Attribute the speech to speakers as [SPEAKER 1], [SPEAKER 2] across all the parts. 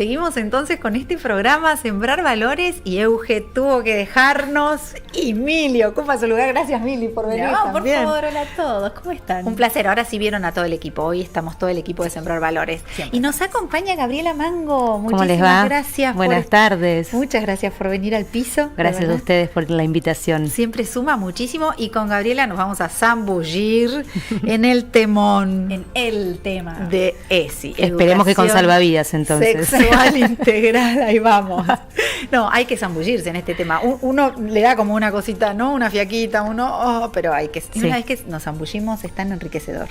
[SPEAKER 1] Seguimos entonces con este programa Sembrar Valores y Euge tuvo que dejarnos y Mili ocupa su lugar. Gracias, Mili, por venir.
[SPEAKER 2] No,
[SPEAKER 1] también.
[SPEAKER 2] Por favor, hola a todos, ¿cómo están?
[SPEAKER 1] Un placer, ahora sí vieron a todo el equipo. Hoy estamos todo el equipo de Sembrar Valores.
[SPEAKER 2] Siempre.
[SPEAKER 1] Y nos acompaña Gabriela Mango.
[SPEAKER 3] ¿Cómo
[SPEAKER 1] Muchísimas
[SPEAKER 3] les va?
[SPEAKER 1] gracias.
[SPEAKER 3] Buenas tardes.
[SPEAKER 1] Muchas gracias por venir al piso.
[SPEAKER 3] Gracias a ustedes por la invitación.
[SPEAKER 1] Siempre suma muchísimo y con Gabriela nos vamos a zambullir en el temón.
[SPEAKER 2] En el tema
[SPEAKER 1] De ESI.
[SPEAKER 3] Esperemos que con salvavidas entonces.
[SPEAKER 1] Sexual integral, ahí vamos. No, hay que zambullirse en este tema. Uno le da como una cosita, ¿no? Una fiaquita, pero hay que.
[SPEAKER 3] Sí.
[SPEAKER 1] Una vez que nos zambullimos es tan enriquecedor.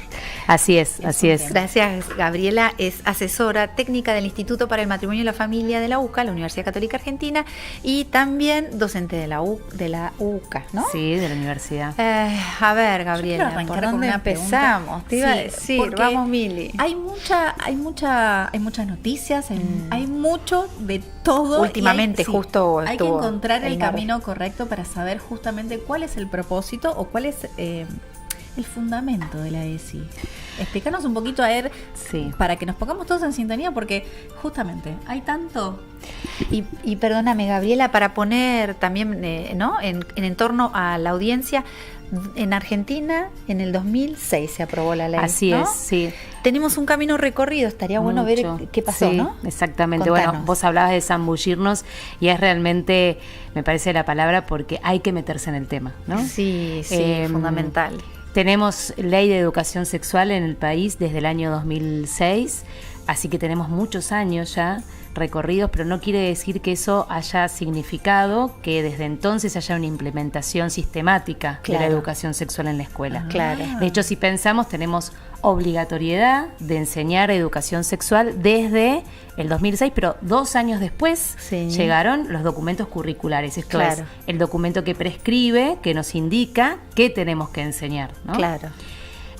[SPEAKER 3] Así es, así es.
[SPEAKER 1] Gracias, Gabriela. Es asesora técnica del Instituto para el Matrimonio y la Familia de la UCA, la Universidad Católica Argentina, y también docente de la UCA, ¿no?
[SPEAKER 3] Sí, de la universidad.
[SPEAKER 1] A ver, Gabriela,
[SPEAKER 2] arrancar
[SPEAKER 1] ¿por
[SPEAKER 2] con
[SPEAKER 1] dónde
[SPEAKER 2] una
[SPEAKER 1] empezamos? Te iba a decir,
[SPEAKER 2] porque
[SPEAKER 1] vamos, Mili.
[SPEAKER 2] hay muchas noticias, hay mucho de todo.
[SPEAKER 1] Últimamente justo
[SPEAKER 2] hay que
[SPEAKER 1] estuvo
[SPEAKER 2] encontrar el
[SPEAKER 1] el
[SPEAKER 2] camino correcto para saber justamente cuál es el propósito o cuál es el fundamento de la ESI. Explícanos un poquito, a ver,
[SPEAKER 3] Sí.
[SPEAKER 2] para que nos pongamos todos en sintonía, porque justamente hay tanto.
[SPEAKER 1] Y perdóname, Gabriela, para poner también, ¿no? En torno a la audiencia, en Argentina en el 2006 se aprobó la ley.
[SPEAKER 3] Así
[SPEAKER 1] ¿no?
[SPEAKER 3] es, sí.
[SPEAKER 1] Tenemos un camino recorrido, estaría bueno
[SPEAKER 3] Mucho.
[SPEAKER 1] ver qué pasó,
[SPEAKER 3] Sí,
[SPEAKER 1] ¿no?
[SPEAKER 3] Exactamente.
[SPEAKER 1] Contanos.
[SPEAKER 3] Bueno, vos hablabas de zambullirnos y es realmente, me parece la palabra, porque hay que meterse en el tema, ¿no?
[SPEAKER 1] Sí, fundamental.
[SPEAKER 3] Tenemos ley de educación sexual en el país desde el año 2006, así que tenemos muchos años ya recorridos, pero no quiere decir que eso haya significado que desde entonces haya una implementación sistemática de la educación sexual en la escuela.
[SPEAKER 1] Claro.
[SPEAKER 3] De hecho, si pensamos, tenemos obligatoriedad de enseñar educación sexual desde el 2006, pero 2 años después llegaron los documentos curriculares. Esto es el documento que prescribe, que nos indica qué tenemos que enseñar, ¿no?
[SPEAKER 1] Claro.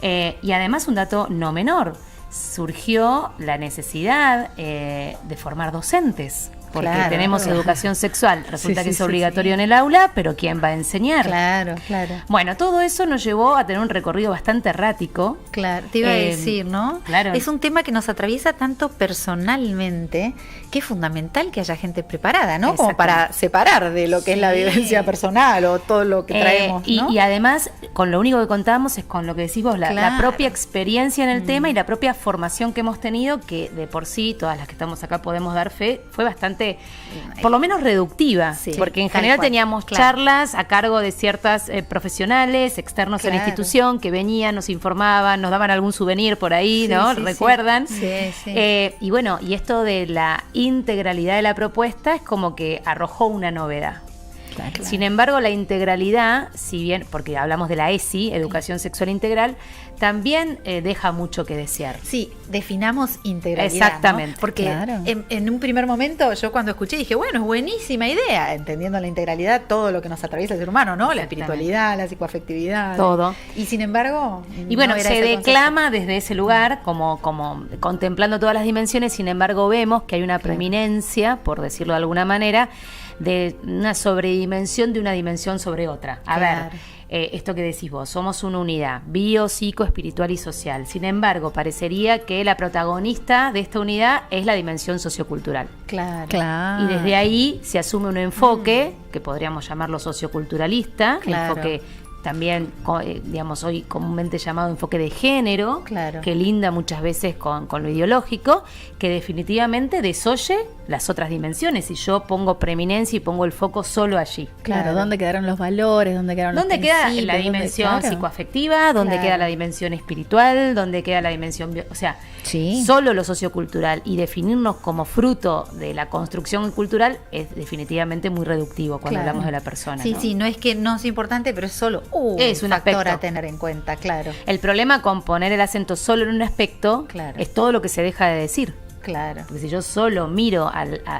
[SPEAKER 3] Y además un dato no menor, surgió la necesidad de formar docentes. Porque tenemos educación sexual, resulta que es obligatorio en el aula, pero ¿quién va a enseñar?
[SPEAKER 1] Claro.
[SPEAKER 3] Bueno, todo eso nos llevó a tener un recorrido bastante errático.
[SPEAKER 1] Claro, te iba a decir, ¿no?
[SPEAKER 3] Claro.
[SPEAKER 1] Es un tema que nos atraviesa tanto personalmente que es fundamental que haya gente preparada, ¿no? Como para separar de lo que es la vivencia personal o todo lo que traemos, ¿no?
[SPEAKER 3] Y además, con lo único que contamos es con lo que decís vos, la propia experiencia en el tema y la propia formación que hemos tenido, que de por sí, todas las que estamos acá podemos dar fe, fue bastante, por lo menos reductiva, porque en general teníamos charlas a cargo de ciertas profesionales externos a la institución que venían, nos informaban, nos daban algún souvenir por ahí, ¿no? ¿Recuerdan? Y bueno, y esto de la integralidad de la propuesta es como que arrojó una novedad. Sin embargo, la integralidad, si bien, porque hablamos de la ESI, Educación Sexual Integral, también deja mucho que desear.
[SPEAKER 1] Sí, definamos integralidad.
[SPEAKER 3] Exactamente.
[SPEAKER 1] ¿No? Porque en un primer momento yo cuando escuché dije, bueno, es buenísima idea, entendiendo la integralidad, todo lo que nos atraviesa el ser humano, ¿no? La espiritualidad, la psicoafectividad.
[SPEAKER 3] Todo.
[SPEAKER 1] Y sin embargo...
[SPEAKER 3] Y bueno,
[SPEAKER 1] no era
[SPEAKER 3] se
[SPEAKER 1] ese
[SPEAKER 3] declama
[SPEAKER 1] concepto.
[SPEAKER 3] desde ese lugar, como contemplando todas las dimensiones, sin embargo vemos que hay una preeminencia, por decirlo de alguna manera, de una sobredimensión de una dimensión sobre otra. A ver, esto que decís vos, somos una unidad bio, psico, espiritual y social. Sin embargo, parecería que la protagonista de esta unidad es la dimensión sociocultural.
[SPEAKER 1] Claro.
[SPEAKER 3] Y desde ahí se asume un enfoque que podríamos llamarlo socioculturalista, enfoque también, digamos, hoy comúnmente llamado enfoque de género, que linda muchas veces con lo ideológico, que definitivamente desoye las otras dimensiones. Y yo pongo preeminencia y pongo el foco solo allí.
[SPEAKER 2] Claro, ¿dónde quedaron los valores? ¿Dónde quedaron los
[SPEAKER 3] queda
[SPEAKER 2] principios?
[SPEAKER 3] la dimensión psicoafectiva? ¿Dónde queda la dimensión espiritual? ¿Dónde queda la dimensión o sea, solo lo sociocultural y definirnos como fruto de la construcción cultural es definitivamente muy reductivo cuando hablamos de la persona.
[SPEAKER 1] Sí, no es que no es importante, pero es solo
[SPEAKER 3] es un
[SPEAKER 1] factor
[SPEAKER 3] aspecto
[SPEAKER 1] a tener en cuenta, claro.
[SPEAKER 3] El problema con poner el acento solo en un aspecto es todo lo que se deja de decir.
[SPEAKER 1] Claro.
[SPEAKER 3] Porque si yo solo miro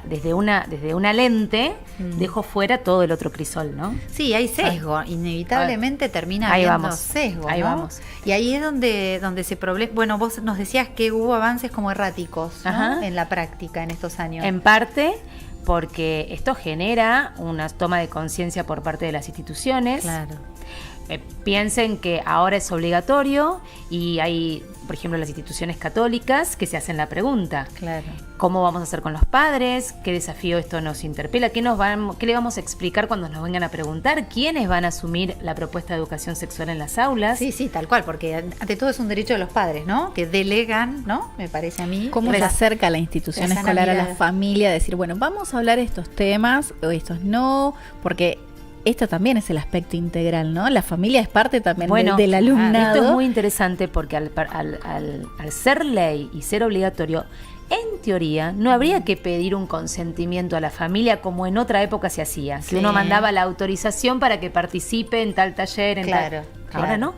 [SPEAKER 3] desde una lente, dejo fuera todo el otro crisol, ¿no?
[SPEAKER 1] Sí, hay sesgo. Inevitablemente termina
[SPEAKER 3] ahí
[SPEAKER 1] habiendo
[SPEAKER 3] vamos.
[SPEAKER 1] sesgo,
[SPEAKER 3] Ahí
[SPEAKER 1] ¿no?
[SPEAKER 3] vamos.
[SPEAKER 1] Y ahí es donde se problema. Bueno, vos nos decías que hubo avances como erráticos, ¿no? En la práctica en estos años.
[SPEAKER 3] En parte porque esto genera una toma de conciencia por parte de las instituciones. piensen que ahora es obligatorio y hay, por ejemplo, las instituciones católicas que se hacen la pregunta.
[SPEAKER 1] Claro.
[SPEAKER 3] ¿Cómo vamos a hacer con los padres? ¿Qué desafío esto nos interpela? ¿Qué le vamos a explicar cuando nos vengan a preguntar? ¿Quiénes van a asumir la propuesta de educación sexual en las aulas?
[SPEAKER 1] Sí, tal cual, porque ante todo es un derecho de los padres, ¿no? Que delegan, ¿no? Me parece a mí.
[SPEAKER 2] ¿Cómo se acerca la institución escolar a la familia? Decir, bueno, vamos a hablar de estos temas o estos no, porque esto también es el aspecto integral, ¿no? La familia es parte también del alumnado.
[SPEAKER 3] Esto es muy interesante porque al ser ley y ser obligatorio, en teoría no habría que pedir un consentimiento a la familia como en otra época se hacía, que uno mandaba la autorización para que participe en tal taller, ahora no.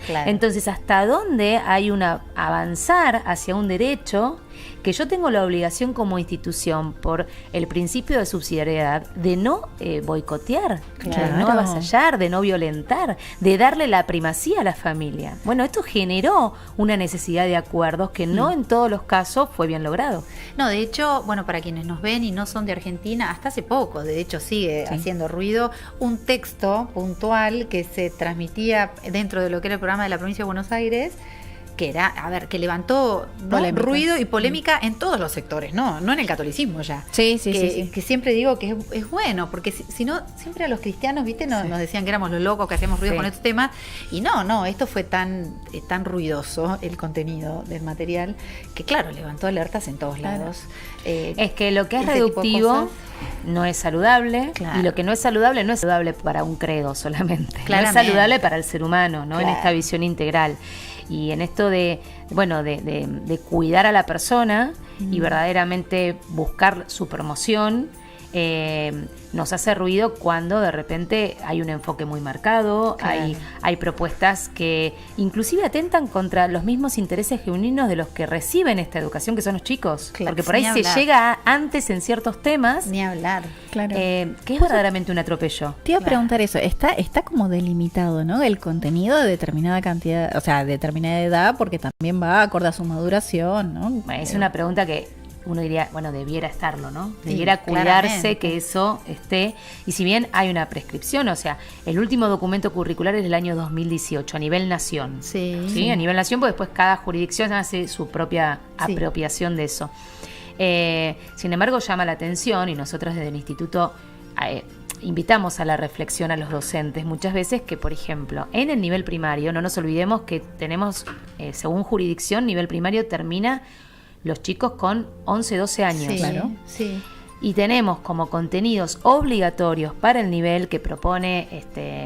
[SPEAKER 3] Claro. Entonces, ¿hasta dónde hay avanzar hacia un derecho que yo tengo la obligación como institución por el principio de subsidiariedad de no boicotear, de no avasallar, de no violentar, de darle la primacía a la familia? Bueno, esto generó una necesidad de acuerdos que no en todos los casos fue bien logrado.
[SPEAKER 1] No, de hecho, bueno, para quienes nos ven y no son de Argentina, hasta hace poco, de hecho sigue haciendo ruido, un texto puntual que se transmitía dentro de lo que era el programa de la provincia de Buenos Aires, que era, que levantó ruido y polémica en todos los sectores, no en el catolicismo ya.
[SPEAKER 2] Sí.
[SPEAKER 1] Que siempre digo que es bueno, porque si no, siempre a los cristianos, ¿viste? Nos decían que éramos los locos, que hacíamos ruido con estos temas, y no, esto fue tan ruidoso, el contenido del material, que claro, levantó alertas en todos lados.
[SPEAKER 3] Es que lo que es reductivo no es saludable, y lo que no es saludable para un credo solamente. Claramente. No es saludable para el ser humano, ¿no? En esta visión integral. Y en esto de cuidar a la persona y verdaderamente buscar su promoción, nos hace ruido cuando de repente hay un enfoque muy marcado, hay propuestas que inclusive atentan contra los mismos intereses genuinos de los que reciben esta educación, que son los chicos, porque por ahí se llega antes en ciertos temas,
[SPEAKER 1] ni hablar,
[SPEAKER 3] que es verdaderamente un atropello.
[SPEAKER 2] Te iba a preguntar eso, está como delimitado, ¿no? El contenido de determinada cantidad, o sea, de determinada edad, porque también va acorde a su maduración, ¿no?
[SPEAKER 3] Es una pregunta que uno diría, bueno, debiera estarlo, ¿no? Debiera cuidarse claramente que eso esté. Y si bien hay una prescripción, o sea, el último documento curricular es del año 2018, a nivel nación. Sí. A nivel nación, pues después cada jurisdicción hace su propia apropiación de eso. Sin embargo, llama la atención, y nosotros desde el instituto invitamos a la reflexión a los docentes muchas veces, que por ejemplo en el nivel primario, no nos olvidemos que tenemos, según jurisdicción, nivel primario termina los chicos con 11, 12 años.
[SPEAKER 1] Sí.
[SPEAKER 3] Y tenemos como contenidos obligatorios para el nivel que propone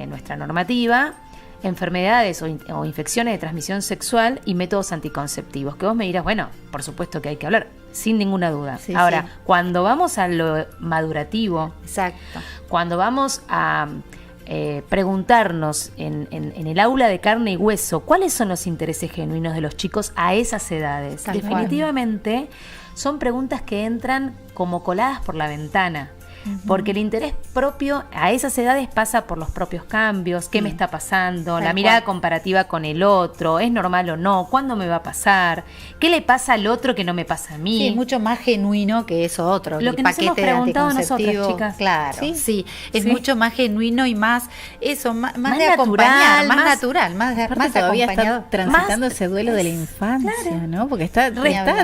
[SPEAKER 3] nuestra normativa, enfermedades o infecciones de transmisión sexual y métodos anticonceptivos. Que vos me dirás, bueno, por supuesto que hay que hablar, sin ninguna duda. Ahora, cuando vamos a lo madurativo, cuando vamos a preguntarnos en el aula de carne y hueso cuáles son los intereses genuinos de los chicos a esas edades, definitivamente son preguntas que entran como coladas por la ventana. Porque el interés propio a esas edades pasa por los propios cambios, qué me está pasando, la mirada comparativa con el otro, ¿es normal o no? ¿Cuándo me va a pasar? ¿Qué le pasa al otro que no me pasa a mí?
[SPEAKER 1] Sí, es mucho más genuino que eso otro.
[SPEAKER 3] Lo que nos hemos preguntado nosotras, chicas.
[SPEAKER 1] Claro, es mucho más genuino y más eso, más de acompañar, más natural, más
[SPEAKER 2] todavía está transitando ese duelo de la infancia, ¿no? Porque está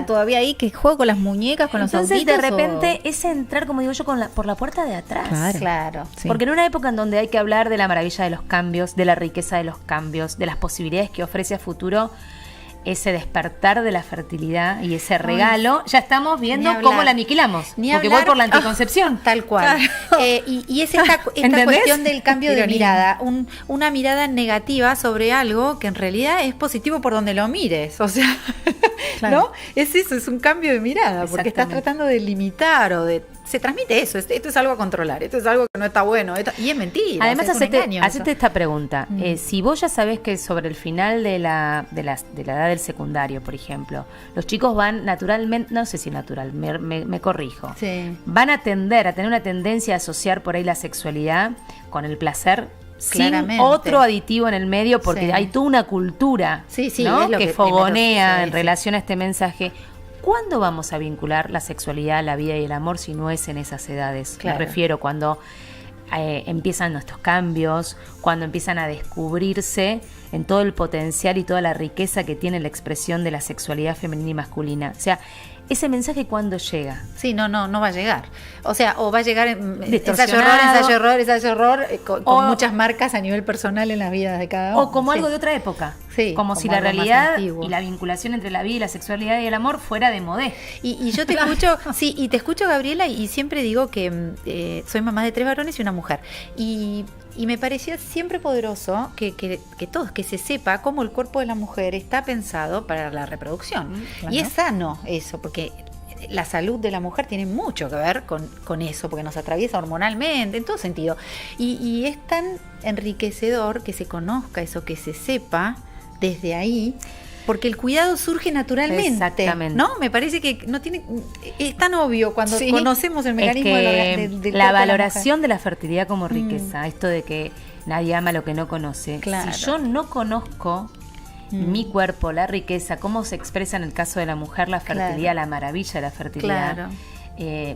[SPEAKER 2] todavía ahí que juega con las muñecas, con los autitos.
[SPEAKER 3] Entonces de repente es entrar, como digo yo, por la puerta de atrás.
[SPEAKER 1] Claro.
[SPEAKER 3] Porque en una época en donde hay que hablar de la maravilla de los cambios, de la riqueza de los cambios, de las posibilidades que ofrece a futuro ese despertar de la fertilidad y ese regalo, ya estamos viendo cómo la aniquilamos. Porque voy por la anticoncepción.
[SPEAKER 1] Tal cual. Y es esta cuestión del cambio de mirada, una mirada negativa sobre algo que en realidad es positivo por donde lo mires. O sea, ¿no? Es eso, es un cambio de mirada, porque estás tratando de limitar o de... Se transmite eso, esto es algo a controlar, esto es algo que no está bueno, y es mentira.
[SPEAKER 3] Además, hacete esta pregunta. Si vos ya sabés que sobre el final de la edad del secundario, por ejemplo, los chicos van naturalmente, no sé si natural, me corrijo, van a tender a tener una tendencia a asociar por ahí la sexualidad con el placer, sin otro aditivo en el medio, porque hay toda una cultura ¿no? que fogonea en relación a este mensaje. ¿Cuándo vamos a vincular la sexualidad, la vida y el amor si no es en esas edades? Me refiero cuando empiezan nuestros cambios, cuando empiezan a descubrirse en todo el potencial y toda la riqueza que tiene la expresión de la sexualidad femenina y masculina. O sea, ese mensaje, ¿cuándo llega?
[SPEAKER 1] Sí, no va a llegar. O sea, o va a llegar ensayo error, con muchas marcas a nivel personal en las vidas de cada uno.
[SPEAKER 3] O como algo de otra época.
[SPEAKER 1] Sí,
[SPEAKER 3] como si la realidad y la vinculación entre la vida y la sexualidad y el amor fuera de modé.
[SPEAKER 1] Y yo te escucho, sí, y te escucho, Gabriela, y siempre digo que soy mamá de 3 varones y una mujer. Y me parecía siempre poderoso que todos, que se sepa cómo el cuerpo de la mujer está pensado para la reproducción. Claro. Y es sano eso, porque la salud de la mujer tiene mucho que ver con eso, porque nos atraviesa hormonalmente, en todo sentido. Y es tan enriquecedor que se conozca eso, que se sepa desde ahí, porque el cuidado surge naturalmente. Exactamente. ¿No? Me parece que no tiene, es tan obvio cuando conocemos el mecanismo
[SPEAKER 3] de la valoración de la fertilidad como riqueza, esto de que nadie ama lo que no conoce. Claro. Si yo no conozco mi cuerpo, la riqueza, cómo se expresa en el caso de la mujer la fertilidad, la maravilla de la fertilidad. Claro.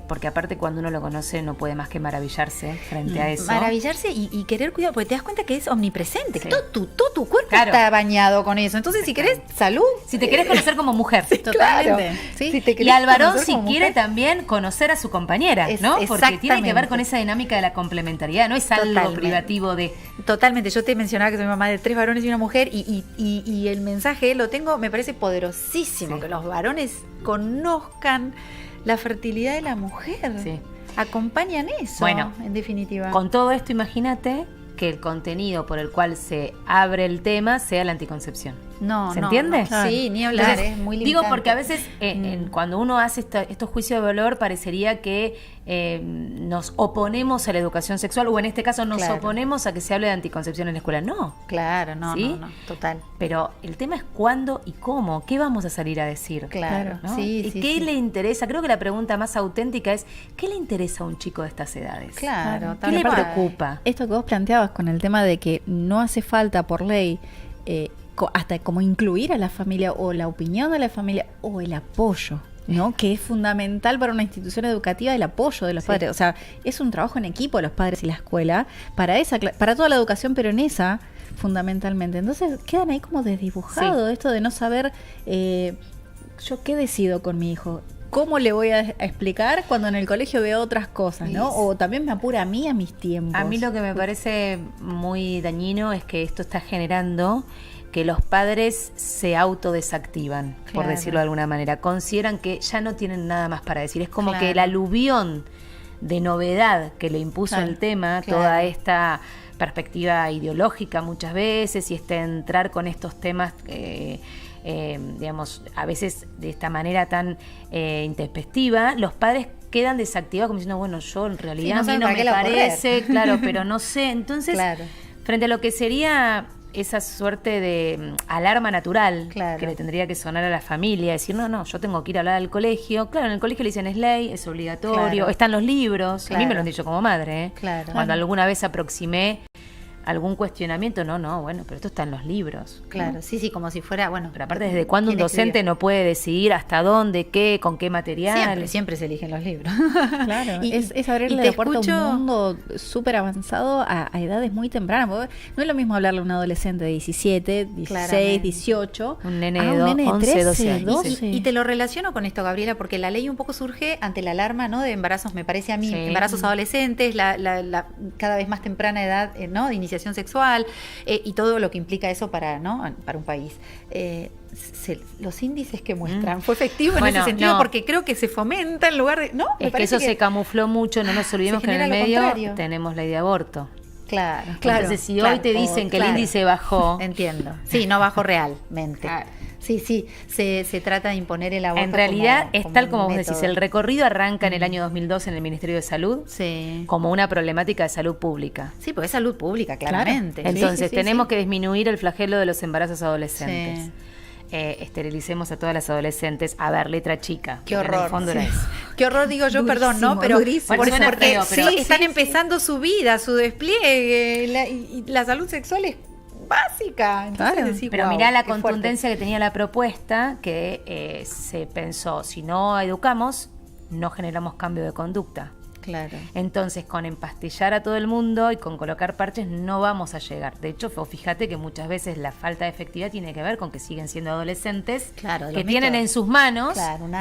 [SPEAKER 3] Porque aparte cuando uno lo conoce no puede más que maravillarse frente a eso.
[SPEAKER 1] Maravillarse y querer cuidar, porque te das cuenta que es omnipresente, que todo tu cuerpo está bañado con eso. Entonces, si querés salud,
[SPEAKER 3] si te querés conocer como mujer,
[SPEAKER 1] totalmente.
[SPEAKER 3] Claro. ¿Sí? Y al varón si quiere también conocer a su compañera, ¿no? Porque tiene que ver con esa dinámica de la complementariedad, no es algo privativo de...
[SPEAKER 1] Totalmente, yo te mencionaba que soy mamá de 3 varones y una mujer y el mensaje lo tengo, me parece poderosísimo, que los varones conozcan la fertilidad de la mujer. Sí. Acompañan eso, bueno, en definitiva.
[SPEAKER 3] Con todo esto, imagínate que el contenido por el cual se abre el tema sea la anticoncepción. ¿Se entiende?
[SPEAKER 1] No. Sí, ni hablar. Entonces, es muy limitante.
[SPEAKER 3] Digo porque a veces cuando uno hace estos juicios de valor parecería que nos oponemos a la educación sexual, o en este caso nos oponemos a que se hable de anticoncepción en la escuela. No.
[SPEAKER 1] Claro, no, total.
[SPEAKER 3] Pero el tema es cuándo y cómo, qué vamos a salir a decir.
[SPEAKER 1] Claro,
[SPEAKER 3] ¿no? ¿Y qué le interesa? Creo que la pregunta más auténtica es, ¿qué le interesa a un chico de estas edades?
[SPEAKER 1] Claro.
[SPEAKER 3] ¿Qué le preocupa?
[SPEAKER 2] Esto que vos planteabas con el tema de que no hace falta por ley hasta como incluir a la familia o la opinión de la familia o el apoyo, ¿no? Que es fundamental para una institución educativa, el apoyo de los padres. O sea, es un trabajo en equipo los padres y la escuela para toda la educación, pero en esa fundamentalmente. Entonces quedan ahí como desdibujado esto de no saber yo qué decido con mi hijo. ¿Cómo le voy a explicar cuando en el colegio veo otras cosas, ¿no? O también me apura a mí a mis tiempos.
[SPEAKER 3] A mí lo que me parece muy dañino es que esto está generando que los padres se autodesactivan, por decirlo de alguna manera. Consideran que ya no tienen nada más para decir. Es como que el aluvión de novedad que le impuso el tema, toda esta perspectiva ideológica muchas veces, y entrar con estos temas... digamos, a veces de esta manera tan intempestiva, los padres quedan desactivados como diciendo, bueno, yo en realidad a mí no me parece, claro, pero no sé. Entonces, frente a lo que sería esa suerte de alarma natural que le tendría que sonar a la familia, decir, no, yo tengo que ir a hablar al colegio. Claro, en el colegio le dicen es ley, es obligatorio, están los libros, a mí me lo han dicho como madre, cuando alguna vez aproximé algún cuestionamiento, bueno, pero esto está en los libros.
[SPEAKER 1] Claro, sí, como si fuera, bueno.
[SPEAKER 3] Pero aparte, ¿desde cuándo un docente no puede decidir hasta dónde, qué, con qué material?
[SPEAKER 1] Siempre se eligen los libros.
[SPEAKER 2] Claro, es abrirle la puerta a un mundo súper avanzado a edades muy tempranas. No es lo mismo hablarle a un adolescente de 17, 16, 18,
[SPEAKER 3] un nene de 11, 12 años.
[SPEAKER 1] 12. Y te lo relaciono con esto, Gabriela, porque la ley un poco surge ante la alarma, ¿no? De embarazos, me parece a mí, embarazos adolescentes, la cada vez más temprana edad, ¿no? De iniciación sexual y todo lo que implica eso para un país. Los índices que muestran, ¿fue efectivo en ese sentido? Porque creo que se fomenta en lugar de... ¿no?
[SPEAKER 3] Es que eso se camufló mucho, no nos olvidemos que en el medio tenemos ley de aborto.
[SPEAKER 1] Claro.
[SPEAKER 3] Entonces, si hoy te dicen que el índice bajó...
[SPEAKER 1] Entiendo. Sí, no bajó realmente. Claro. Sí, se trata de imponer el aborto.
[SPEAKER 3] En realidad es tal como vos decís, el recorrido arranca en el año 2002 en el Ministerio de Salud como una problemática de salud pública.
[SPEAKER 1] Sí, porque es salud pública, claramente.
[SPEAKER 3] Claro. Entonces tenemos que disminuir el flagelo de los embarazos adolescentes. Esterilicemos a todas las adolescentes. A ver, letra chica.
[SPEAKER 1] Qué horror.
[SPEAKER 3] En el fondo era eso.
[SPEAKER 1] Qué horror, digo yo, perdón, ¿no? Pero porque están empezando su vida, su despliegue, y la salud sexual es básica. Entonces decís,
[SPEAKER 3] pero mirá la contundencia que tenía la propuesta, que se pensó, si no educamos, no generamos cambio de conducta.
[SPEAKER 1] Claro.
[SPEAKER 3] Entonces, con empastillar a todo el mundo y con colocar parches no vamos a llegar. De hecho, fíjate que muchas veces la falta de efectividad tiene que ver con que siguen siendo adolescentes que tienen en sus manos...
[SPEAKER 1] Claro, un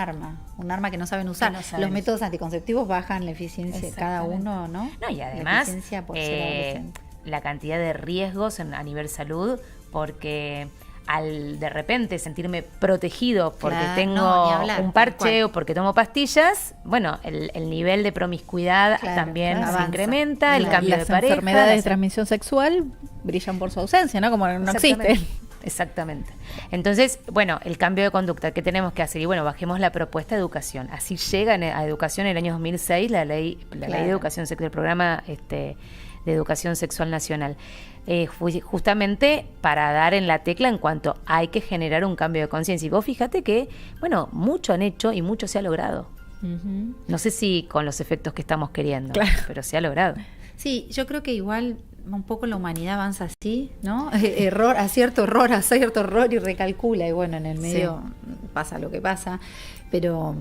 [SPEAKER 1] arma que no saben usar. Los métodos anticonceptivos bajan la eficiencia de cada uno, ¿no?
[SPEAKER 3] No, y además,
[SPEAKER 1] por ser adolescente.
[SPEAKER 3] La cantidad de riesgos a nivel salud, porque... al de repente sentirme protegido porque tengo un parche o porque tomo pastillas, bueno, el nivel de promiscuidad también se incrementa, el cambio de pareja.
[SPEAKER 2] Las enfermedades de transmisión sexual brillan por su ausencia, ¿no? Como no existen.
[SPEAKER 3] Exactamente. Entonces, bueno, el cambio de conducta, ¿qué tenemos que hacer? Y bueno, bajemos la propuesta de educación. Así llega a educación en el año 2006 la ley de educación sexual, el programa de educación sexual nacional. Justamente para dar en la tecla en cuanto hay que generar un cambio de conciencia. Y vos fíjate que, bueno, mucho han hecho y mucho se ha logrado. Uh-huh. No sé si con los efectos que estamos queriendo, pero se ha logrado.
[SPEAKER 1] Sí, yo creo que igual un poco la humanidad avanza así, ¿no? acierto error y recalcula, y bueno, en el medio pasa lo que pasa, pero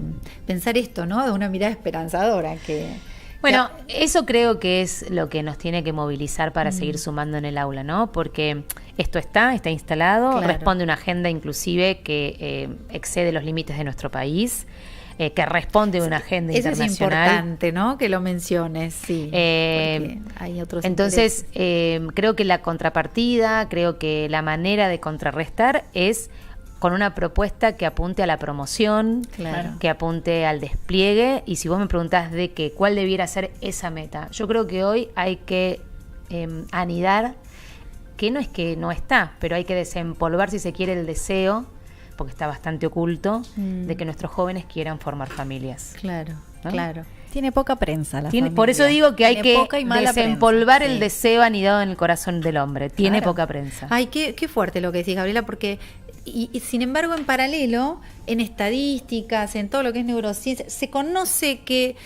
[SPEAKER 1] pensar esto, ¿no? De una mirada esperanzadora que...
[SPEAKER 3] Bueno, eso creo que es lo que nos tiene que movilizar para seguir sumando en el aula, ¿no? Porque esto está instalado, responde a una agenda inclusive que excede los límites de nuestro país, que responde a una agenda internacional.
[SPEAKER 1] Eso es importante, ¿no? Que lo menciones, sí. Hay otros
[SPEAKER 3] entonces, creo que la contrapartida, creo que la manera de contrarrestar es con una propuesta que apunte a la promoción, que apunte al despliegue. Y si vos me preguntás cuál debiera ser esa meta, yo creo que hoy hay que anidar, que no es que no está, pero hay que desempolvar, si se quiere, el deseo, porque está bastante oculto, de que nuestros jóvenes quieran formar familias.
[SPEAKER 1] Claro,
[SPEAKER 3] ¿no?
[SPEAKER 1] claro.
[SPEAKER 2] Tiene poca prensa la familia.
[SPEAKER 3] Por eso digo que hay que desempolvar el deseo anidado en el corazón del hombre. Tiene poca prensa.
[SPEAKER 1] Ay, qué fuerte lo que decís, Gabriela, porque... Y sin embargo, en paralelo, en estadísticas, en todo lo que es neurociencia, se conoce que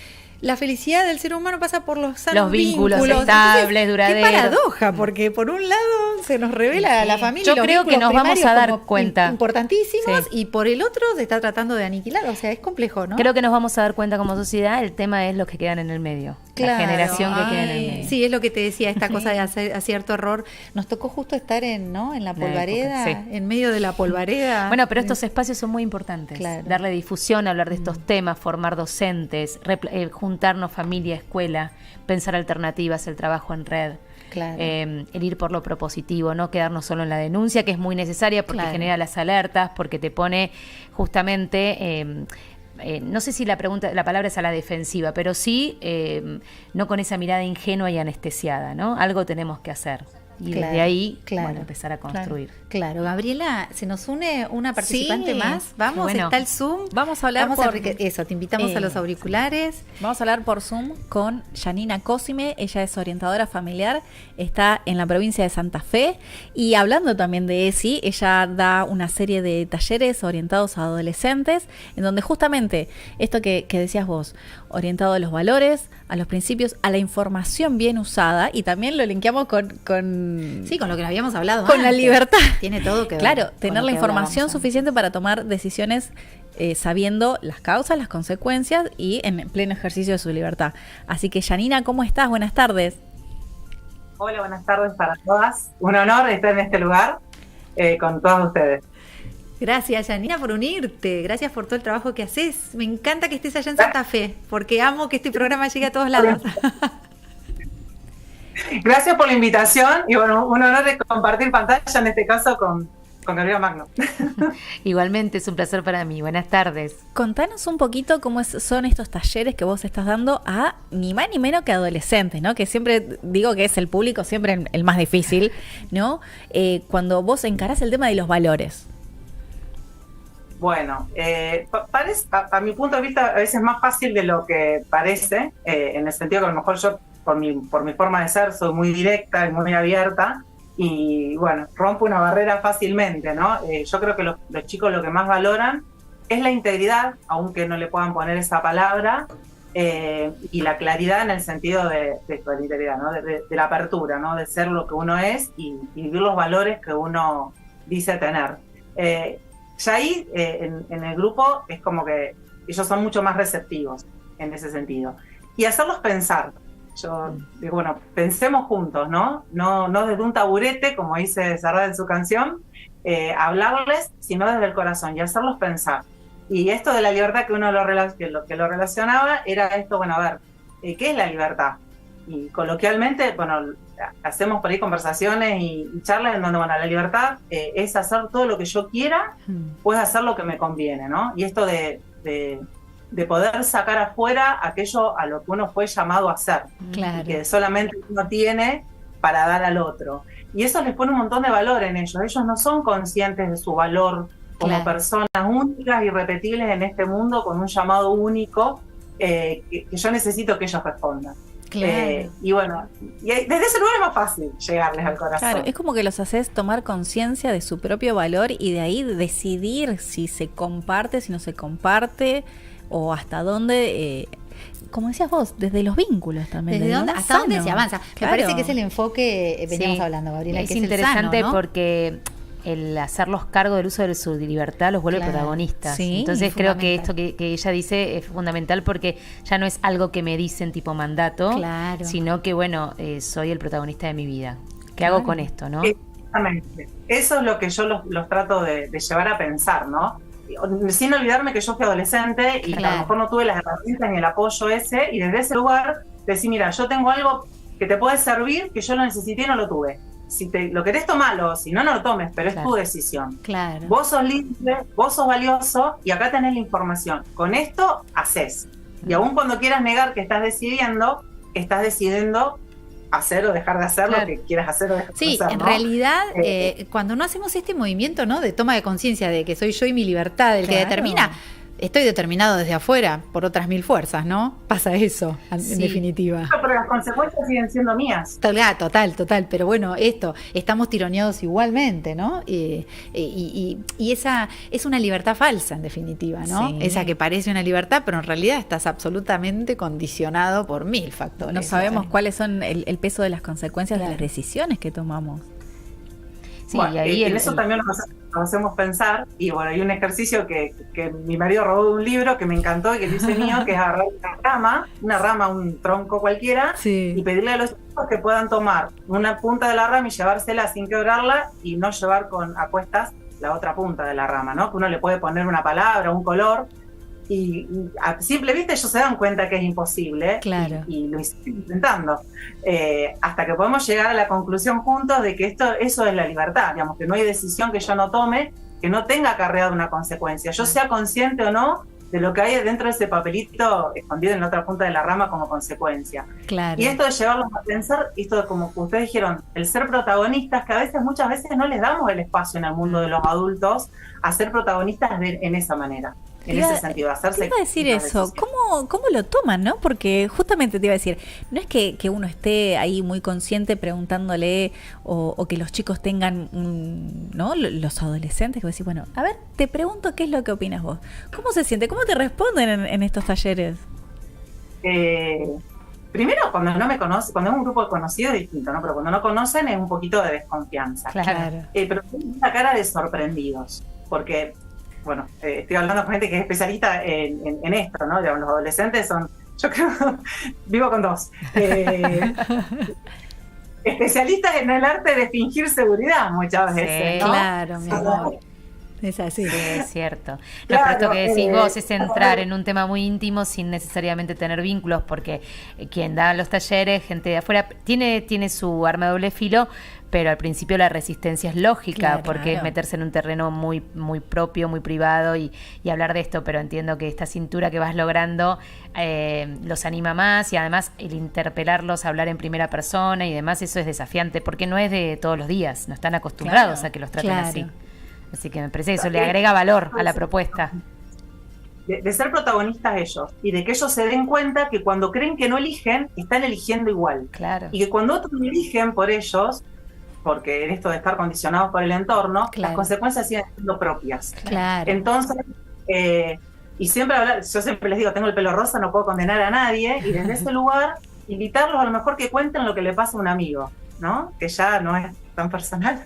[SPEAKER 1] la felicidad del ser humano pasa por los sanos
[SPEAKER 3] vínculos estables, duraderos.
[SPEAKER 1] Qué paradoja, porque por un lado se nos revela la familia.
[SPEAKER 3] Yo creo que nos vamos a dar cuenta.
[SPEAKER 1] Importantísimos, y por el otro se está tratando de aniquilar. O sea, es complejo, ¿no?
[SPEAKER 3] Creo que nos vamos a dar cuenta como sociedad. El tema es los que quedan en el medio. La generación que queda en el medio.
[SPEAKER 1] Sí, es lo que te decía, esta cosa de acierto error. Nos tocó justo estar en la polvareda, en medio de la polvareda.
[SPEAKER 3] Bueno, pero estos espacios son muy importantes. Darle difusión, hablar de estos temas, formar docentes, juntarnos familia, escuela, pensar alternativas, el trabajo en red, el ir por lo propositivo, no quedarnos solo en la denuncia, que es muy necesaria porque genera las alertas, porque te pone justamente... no sé si la palabra es a la defensiva, pero sí no con esa mirada ingenua y anestesiada, ¿no? Algo tenemos que hacer. Y desde ahí, empezar a construir.
[SPEAKER 1] Claro, Gabriela, se nos une una participante más. Vamos, está el Zoom.
[SPEAKER 2] Vamos a hablar
[SPEAKER 1] te invitamos a los auriculares.
[SPEAKER 2] Vamos a hablar por Zoom con Janina Cosime. Ella es orientadora familiar, está en la provincia de Santa Fe. Y hablando también de ESI, ella da una serie de talleres orientados a adolescentes, en donde justamente esto que decías vos, orientado a los valores, a los principios, a la información bien usada, y también lo linkeamos con
[SPEAKER 1] lo que habíamos hablado
[SPEAKER 2] con la libertad.
[SPEAKER 1] Tiene todo que ver.
[SPEAKER 2] Claro, tener la información suficiente para tomar decisiones sabiendo las causas, las consecuencias y en pleno ejercicio de su libertad. Así que, Janina, ¿cómo estás? Buenas tardes.
[SPEAKER 4] Hola, buenas tardes para todas. Un honor estar en este lugar con todos ustedes.
[SPEAKER 1] Gracias, Janina, por unirte. Gracias por todo el trabajo que haces. Me encanta que estés allá en Santa Fe, porque amo que este programa llegue a todos lados.
[SPEAKER 4] Gracias por la invitación y bueno, un honor de compartir pantalla, en este caso con Gabriela Magno.
[SPEAKER 3] Igualmente, es un placer para mí. Buenas tardes.
[SPEAKER 2] Contanos un poquito cómo son estos talleres que vos estás dando a ni más ni menos que adolescentes, ¿no? Que siempre digo que es el público siempre el más difícil, ¿no? Cuando vos encarás el tema de los valores.
[SPEAKER 4] Bueno, a mi punto de vista a veces es más fácil de lo que parece, en el sentido que a lo mejor yo por mi forma de ser soy muy directa y muy abierta y bueno, rompo una barrera fácilmente, ¿no? Yo creo que los chicos lo que más valoran es la integridad, aunque no le puedan poner esa palabra, y la claridad en el sentido de la integridad, ¿no? De la apertura, ¿no? De ser lo que uno es y vivir los valores que uno dice tener. Ya ahí, en el grupo, es como que ellos son mucho más receptivos en ese sentido. y hacerlos pensar. Yo digo, bueno, pensemos juntos, ¿no? No desde un taburete, como dice Serrat en su canción, hablarles, sino desde el corazón y hacerlos pensar. Y esto de la libertad que uno lo relacionaba era esto, bueno, a ver, ¿qué es la libertad? Y coloquialmente, bueno, hacemos por ahí conversaciones y charlas en donde, bueno, la libertad es hacer todo lo que yo quiera, pues hacer lo que me conviene, ¿no? Y esto de poder sacar afuera aquello a lo que uno fue llamado a hacer, y que solamente uno tiene para dar al otro. Y eso les pone un montón de valor en ellos. Ellos no son conscientes de su valor como personas únicas, irrepetibles en este mundo, con un llamado único que yo necesito que ellos respondan. Y bueno, y desde ese lugar es más fácil llegarles al corazón.
[SPEAKER 2] Claro, es como que los haces tomar conciencia de su propio valor y de ahí decidir si se comparte, si no se comparte, o hasta dónde, como decías vos, desde los vínculos también.
[SPEAKER 1] Desde dónde, hasta dónde se avanza. Me parece que es el enfoque, veníamos hablando, Gabriela,
[SPEAKER 3] es
[SPEAKER 1] que
[SPEAKER 3] interesante,
[SPEAKER 1] el sano, ¿no?
[SPEAKER 3] porque el hacerlos cargo del uso de su libertad los vuelve protagonistas.
[SPEAKER 2] Sí,
[SPEAKER 3] entonces creo que esto que ella dice es fundamental, porque ya no es algo que me dicen tipo mandato, sino que, bueno, soy el protagonista de mi vida. ¿Qué hago con esto, no?
[SPEAKER 4] Exactamente. Eso es lo que yo los trato de llevar a pensar, ¿no? Sin olvidarme que yo fui adolescente y a lo mejor no tuve las herramientas ni el apoyo ese, y desde ese lugar decir, mira, yo tengo algo que te puede servir, que yo lo necesité y no lo tuve. Si lo querés tomarlo, si no, no lo tomes, pero es tu decisión. Vos sos libre, vos sos valioso y acá tenés la información. Con esto haces. Y aun cuando quieras negar que estás decidiendo hacer o dejar de hacer lo que quieras hacer o dejar de hacer, ¿no?
[SPEAKER 1] En realidad, cuando no hacemos este movimiento, ¿no?, de toma de conciencia de que soy yo y mi libertad el que determina, estoy determinado desde afuera por otras 1000 fuerzas, ¿no? Pasa eso, en definitiva.
[SPEAKER 4] Pero las consecuencias siguen siendo mías.
[SPEAKER 1] Total, pero bueno, estamos tironeados igualmente, ¿no? Y esa es una libertad falsa, en definitiva, ¿no? Sí. Esa que parece una libertad, pero en realidad estás absolutamente condicionado por 1000 factores.
[SPEAKER 2] No sabemos cuáles son el peso de las consecuencias de las decisiones que tomamos.
[SPEAKER 4] Sí, bueno, y ahí en eso también nos hacemos pensar, y bueno, hay un ejercicio que mi marido robó de un libro que me encantó y que dice mío, que es agarrar una rama, un tronco cualquiera, y pedirle a los chicos que puedan tomar una punta de la rama y llevársela sin quebrarla y no llevar a cuestas la otra punta de la rama, ¿no? Que uno le puede poner una palabra, un color, y a simple vista ellos se dan cuenta que es imposible, y lo siguen intentando, hasta que podemos llegar a la conclusión juntos de que eso es la libertad, digamos, que no hay decisión que yo no tome que no tenga acarreado una consecuencia, yo sea consciente o no de lo que hay dentro de ese papelito escondido en la otra punta de la rama como consecuencia. Y esto de llevarlos a pensar, esto de, como ustedes dijeron, el ser protagonistas, que muchas veces no les damos el espacio en el mundo de los adultos a ser protagonistas en esa manera. En ese sentido, hacerse.
[SPEAKER 2] Te iba a decir eso, ¿cómo lo toman, no? Porque justamente te iba a decir, no es que uno esté ahí muy consciente preguntándole o que los chicos tengan, ¿no? Los adolescentes que decís, bueno, a ver, te pregunto qué es lo que opinas vos. ¿Cómo se siente? ¿Cómo te responden en estos talleres?
[SPEAKER 4] Primero, cuando no me conoce, cuando es un grupo conocido es distinto, ¿no? Pero cuando no conocen es un poquito de desconfianza. Pero una cara de sorprendidos, porque bueno, estoy hablando con gente que es especialista en esto, ¿no? Digamos, los adolescentes son, yo creo, vivo con 2. Especialistas en el arte de fingir seguridad muchas veces, ¿no?
[SPEAKER 1] Claro, mi amor. Es así.
[SPEAKER 3] Sí, es cierto. Pero esto que decís vos es entrar en un tema muy íntimo sin necesariamente tener vínculos, porque quien da los talleres, gente de afuera, tiene su arma de doble filo, pero al principio la resistencia es lógica, porque es meterse en un terreno muy, muy propio, muy privado y hablar de esto, pero entiendo que esta cintura que vas logrando los anima más, y además el interpelarlos a hablar en primera persona y demás, eso es desafiante, porque no es de todos los días, no están acostumbrados a que los traten así. Así que me parece que eso le agrega valor a la propuesta.
[SPEAKER 4] De ser protagonistas ellos, y de que ellos se den cuenta que cuando creen que no eligen, están eligiendo igual. Y que cuando otros eligen por ellos, porque en esto de estar condicionados por el entorno, las consecuencias siguen siendo propias. Entonces, y yo siempre les digo, tengo el pelo rosa, no puedo condenar a nadie, y desde ese lugar, invitarlos a lo mejor que cuenten lo que le pasa a un amigo, ¿no? Que ya no es tan personal.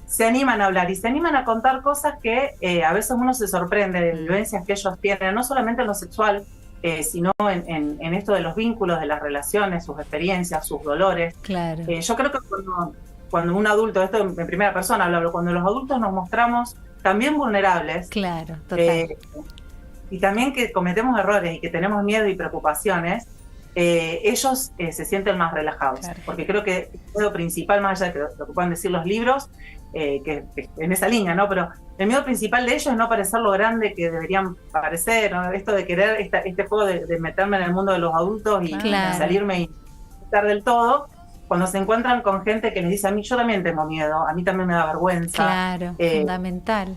[SPEAKER 4] Se animan a hablar y se animan a contar cosas que a veces uno se sorprende de vivencias que ellos tienen, no solamente en lo sexual, sino en esto de los vínculos, de las relaciones, sus experiencias, sus dolores.
[SPEAKER 2] Claro.
[SPEAKER 4] Yo creo que cuando un adulto, esto en primera persona hablo, cuando los adultos nos mostramos también vulnerables,
[SPEAKER 2] claro, total.
[SPEAKER 4] Y también que cometemos errores y que tenemos miedo y preocupaciones, ellos se sienten más relajados. Claro. Porque creo que el miedo principal, más allá de lo que puedan decir los libros, que en esa línea, ¿no? Pero el miedo principal de ellos es no parecer lo grande que deberían parecer, ¿no? Esto de querer, este juego de meterme en el mundo de los adultos y salirme y estar del todo, cuando se encuentran con gente que les dice, a mí yo también tengo miedo, a mí también me da vergüenza.
[SPEAKER 2] Claro, fundamental.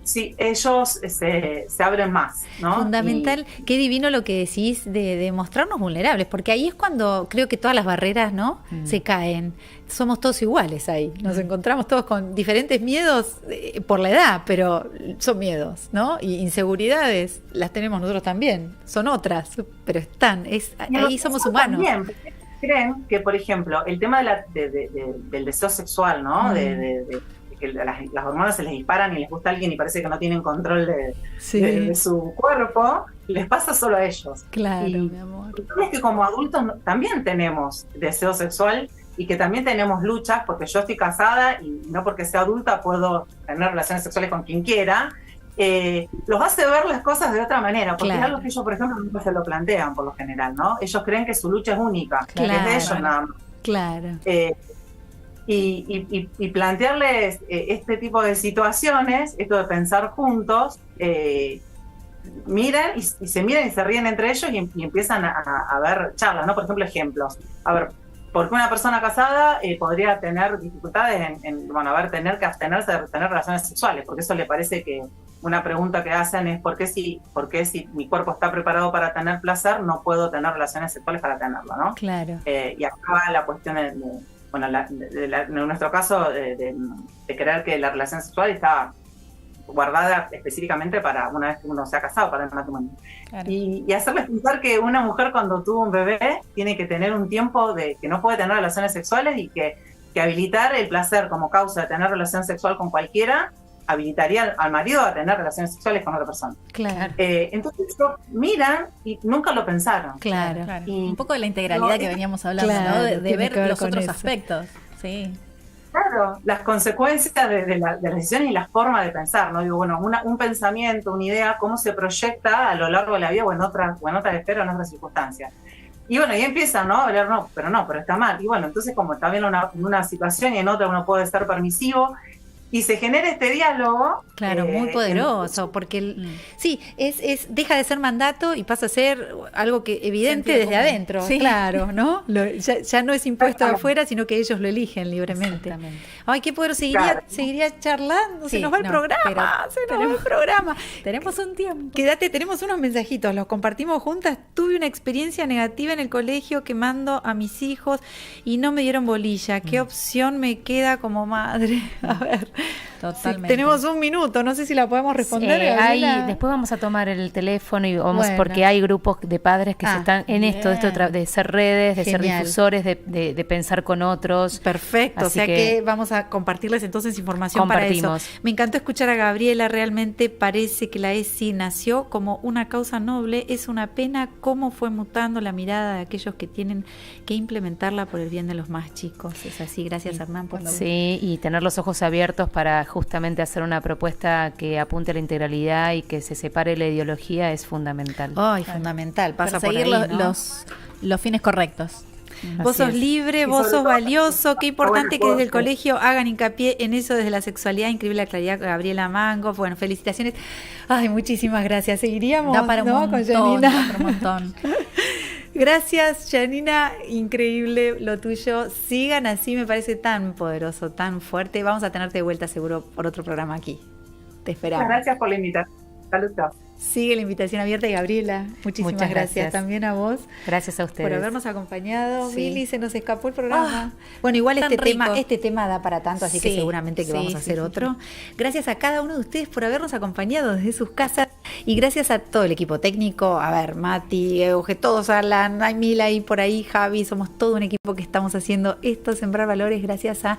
[SPEAKER 4] Sí, ellos se abren más, ¿no?
[SPEAKER 2] Fundamental. Qué divino lo que decís de mostrarnos vulnerables, porque ahí es cuando creo que todas las barreras, ¿no? Se caen. Somos todos iguales ahí. Nos encontramos todos con diferentes miedos por la edad, pero son miedos, ¿no? Y inseguridades las tenemos nosotros también. Son otras, pero están. Ahí somos humanos.
[SPEAKER 4] También. Creen que, por ejemplo, el tema del deseo sexual, ¿no? Que las hormonas se les disparan y les gusta a alguien y parece que no tienen control de su cuerpo, les pasa solo a ellos.
[SPEAKER 2] Claro,
[SPEAKER 4] mi amor. Es que como adultos también tenemos deseo sexual y que también tenemos luchas, porque yo estoy casada y no porque sea adulta puedo tener relaciones sexuales con quien quiera. Los hace ver las cosas de otra manera, porque es algo que ellos, por ejemplo, nunca se lo plantean por lo general, ¿no? Ellos creen que su lucha es única, que es de ellos nada más.
[SPEAKER 2] Claro.
[SPEAKER 4] Y plantearles este tipo de situaciones, esto de pensar juntos, miran y se miran y se ríen entre ellos y empiezan a ver charlas, ¿no? Por ejemplo, ejemplos. A ver, ¿por qué una persona casada podría tener dificultades tener que abstenerse de tener relaciones sexuales? Porque eso le parece que una pregunta que hacen es ¿por qué si mi cuerpo está preparado para tener placer, no puedo tener relaciones sexuales para tenerlo, ¿no?
[SPEAKER 2] Claro.
[SPEAKER 4] Y acá va la cuestión en nuestro caso, de creer que la relación sexual está guardada específicamente para una vez que uno se ha casado, para el matrimonio. Claro. Y hacerles pensar que una mujer cuando tuvo un bebé tiene que tener un tiempo de que no puede tener relaciones sexuales y que habilitar el placer como causa de tener relación sexual con cualquiera habilitaría al marido a tener relaciones sexuales con otra persona.
[SPEAKER 2] Claro.
[SPEAKER 4] Entonces miran y nunca lo pensaron.
[SPEAKER 2] Claro.
[SPEAKER 3] Y un poco de la integralidad que veníamos hablando, ¿no? De ver los otros aspectos. Sí.
[SPEAKER 4] Claro, las consecuencias de las decisiones y las formas de pensar, ¿no? Digo, bueno, un pensamiento, una idea, cómo se proyecta a lo largo de la vida o en otras esferas, en otras circunstancias. Y bueno, y empiezan, ¿no? A hablar, pero está mal. Y bueno, entonces como también en una situación y en otra uno puede ser permisivo, y se genera este diálogo.
[SPEAKER 2] Claro, muy poderoso, porque deja de ser mandato y pasa a ser algo que evidente desde adentro. Sí. Claro, ¿no? Ya no es impuesto de afuera, sino que ellos lo eligen libremente. Ay, qué poderoso, seguiría charlando, se nos va el programa, Tenemos un tiempo. Quédate, tenemos unos mensajitos, los compartimos juntas. Tuve una experiencia negativa en el colegio que mando a mis hijos y no me dieron bolilla. ¿Qué opción me queda como madre? A ver. Totalmente.
[SPEAKER 1] Tenemos un minuto, no sé si la podemos responder.
[SPEAKER 3] Después vamos a tomar el teléfono y porque hay grupos de padres que se están en esto de ser redes, de ser difusores, de pensar con otros.
[SPEAKER 1] Perfecto, así que vamos a compartirles entonces información para eso. Me encantó escuchar a Gabriela, realmente parece que la ESI nació como una causa noble, es una pena cómo fue mutando la mirada de aquellos que tienen que implementarla por el bien de los más chicos. Es así, gracias Hernán por
[SPEAKER 3] Sí, y tener los ojos abiertos para justamente hacer una propuesta que apunte a la integralidad y que se separe la ideología es fundamental.
[SPEAKER 2] Ay, fundamental, pasa por seguir ahí, ¿no? los fines correctos.
[SPEAKER 1] Vos sos libre, vos sos valioso, qué importante que desde el colegio hagan hincapié en eso desde la sexualidad, increíble la claridad, Gabriela Mango, bueno, felicitaciones. Ay, muchísimas gracias, seguiríamos
[SPEAKER 2] para un montón.
[SPEAKER 1] Gracias, Janina, increíble lo tuyo. Sigan así, me parece tan poderoso, tan fuerte. Vamos a tenerte de vuelta seguro por otro programa aquí. Te esperamos.
[SPEAKER 4] Gracias por la invitación. Saludos.
[SPEAKER 1] Sigue la invitación abierta y Gabriela, muchísimas gracias también a vos.
[SPEAKER 3] Gracias a ustedes.
[SPEAKER 1] Por habernos acompañado. Billy, se nos escapó el programa. Bueno, igual este tema da para tanto, así que seguramente que vamos a hacer otro. Gracias a cada uno de ustedes por habernos acompañado desde sus casas. Y gracias a todo el equipo técnico, a ver, Mati, Euge, todos, Alan, hay Mila y por ahí, Javi, somos todo un equipo que estamos haciendo esto, Sembrar Valores, gracias a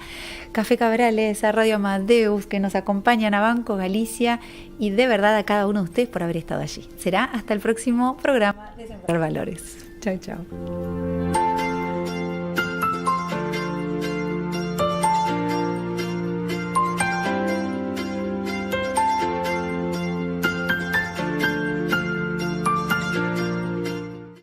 [SPEAKER 1] Café Cabrales, a Radio Amadeus, que nos acompañan, a Banco Galicia, y de verdad a cada uno de ustedes por haber estado allí. Será hasta el próximo programa de Sembrar Valores. Chao, chao.